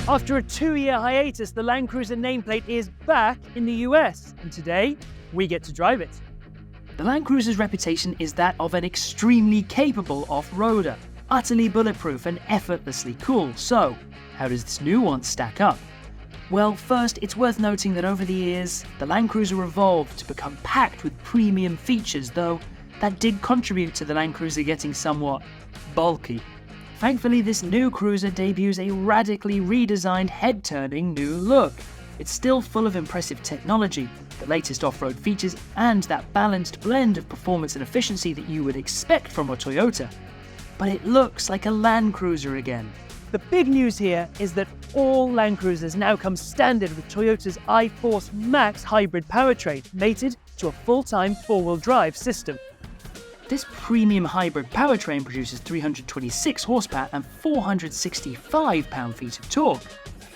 After a 2-year hiatus, the Land Cruiser nameplate is back in the US, and today we get to drive it. The Land Cruiser's reputation is that of an extremely capable off-roader, utterly bulletproof and effortlessly cool. So, how does this new one stack up? Well, first, it's worth noting that over the years, the Land Cruiser evolved to become packed with premium features, though that did contribute to the Land Cruiser getting somewhat bulky. Thankfully, this new cruiser debuts a radically redesigned head-turning new look. It's still full of impressive technology, the latest off-road features, and that balanced blend of performance and efficiency that you would expect from a Toyota. But it looks like a Land Cruiser again. The big news here is that all Land Cruisers now come standard with Toyota's iForce Max hybrid powertrain, mated to a full-time four-wheel drive system. This premium hybrid powertrain produces 326 horsepower and 465 pound-feet of torque,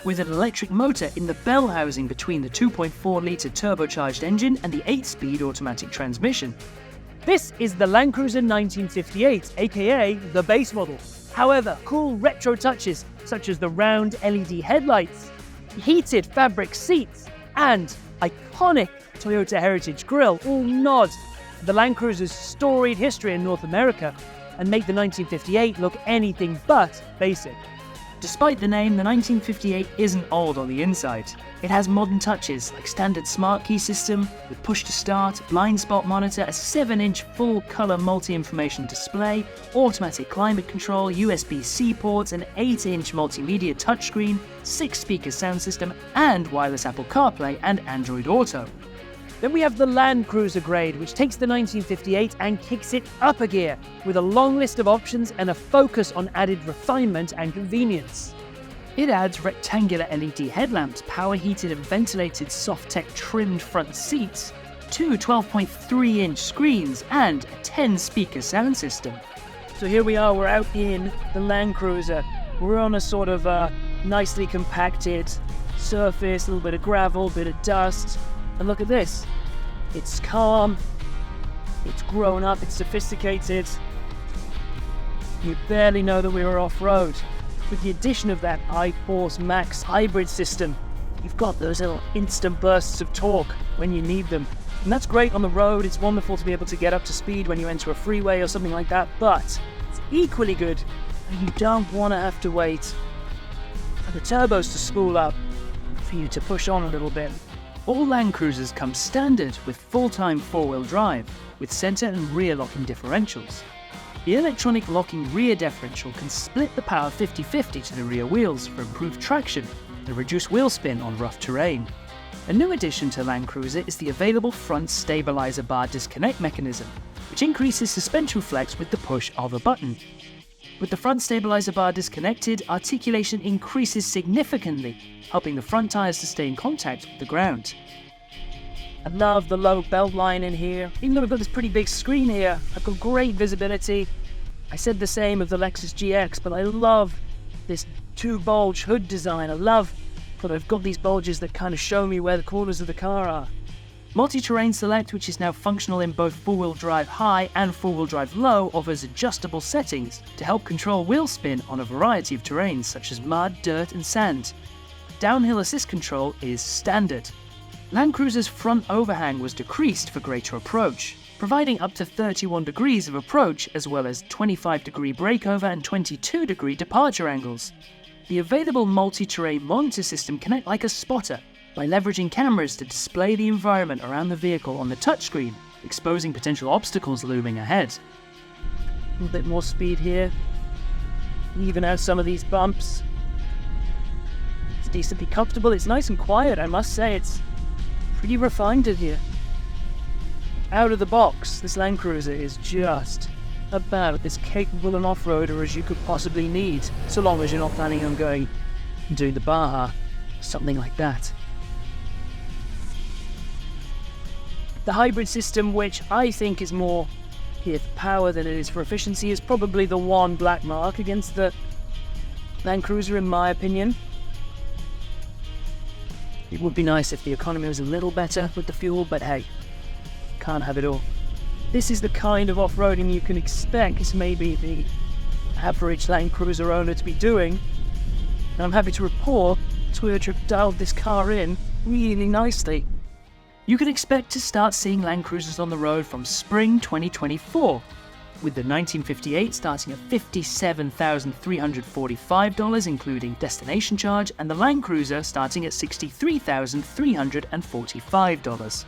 with an electric motor in the bell housing between the 2.4-litre turbocharged engine and the 8-speed automatic transmission. This is the Land Cruiser 1958, aka the base model. However, cool retro touches such as the round LED headlights, heated fabric seats, and iconic Toyota Heritage grille all nod the Land Cruiser's storied history in North America and make the 1958 look anything but basic. Despite the name, the 1958 isn't old on the inside. It has modern touches like standard smart key system with push to start, blind spot monitor, a 7-inch full-color multi-information display, automatic climate control, USB-C ports, an 8-inch multimedia touchscreen, 6-speaker sound system, and wireless Apple CarPlay and Android Auto. Then we have the Land Cruiser grade, which takes the 1958 and kicks it up a gear, with a long list of options and a focus on added refinement and convenience. It adds rectangular LED headlamps, power-heated and ventilated soft-tech trimmed front seats, two 12.3-inch screens, and a 10-speaker sound system. So here we are, we're out in the Land Cruiser. We're on a sort of nicely compacted surface, a little bit of gravel, a bit of dust. And look at this. It's calm, it's grown up, it's sophisticated. You barely know that we were off-road. With the addition of that iForce Max hybrid system, you've got those little instant bursts of torque when you need them. And that's great on the road. It's wonderful to be able to get up to speed when you enter a freeway or something like that, but it's equally good when you don't want to have to wait for the turbos to spool up for you to push on a little bit. All Land Cruisers come standard with full-time four-wheel drive, with centre and rear locking differentials. The electronic locking rear differential can split the power 50-50 to the rear wheels for improved traction and reduce wheel spin on rough terrain. A new addition to Land Cruiser is the available front stabilizer bar disconnect mechanism, which increases suspension flex with the push of a button. With the front stabilizer bar disconnected, articulation increases significantly, helping the front tyres to stay in contact with the ground. I love the low belt line in here. Even though I've got this pretty big screen here, I've got great visibility. I said the same of the Lexus GX, but I love this two-bulge hood design. I love that I've got these bulges that kind of show me where the corners of the car are. Multi-Terrain Select, which is now functional in both four-wheel drive high and four-wheel drive low, offers adjustable settings to help control wheel spin on a variety of terrains such as mud, dirt and sand. Downhill assist control is standard. Land Cruiser's front overhang was decreased for greater approach, providing up to 31 degrees of approach as well as 25-degree breakover and 22-degree departure angles. The available multi-terrain monitor system can act like a spotter by leveraging cameras to display the environment around the vehicle on the touchscreen, exposing potential obstacles looming ahead. A little bit more speed here. Even out some of these bumps. It's decently comfortable. It's nice and quiet, I must say. It's pretty refined in here. Out of the box, this Land Cruiser is just about as capable an off-roader as you could possibly need, so long as you're not planning on going and doing the Baja, something like that. The hybrid system, which I think is more here for power than it is for efficiency, is probably the one black mark against the Land Cruiser in my opinion. It would be nice if the economy was a little better with the fuel, but hey, can't have it all. This is the kind of off-roading you can expect maybe the average Land Cruiser owner to be doing and I'm happy to report Toyota have dialed this car in really nicely. You can expect to start seeing Land Cruisers on the road from spring 2024, with the 1958 starting at $57,345 including destination charge, and the Land Cruiser starting at $63,345.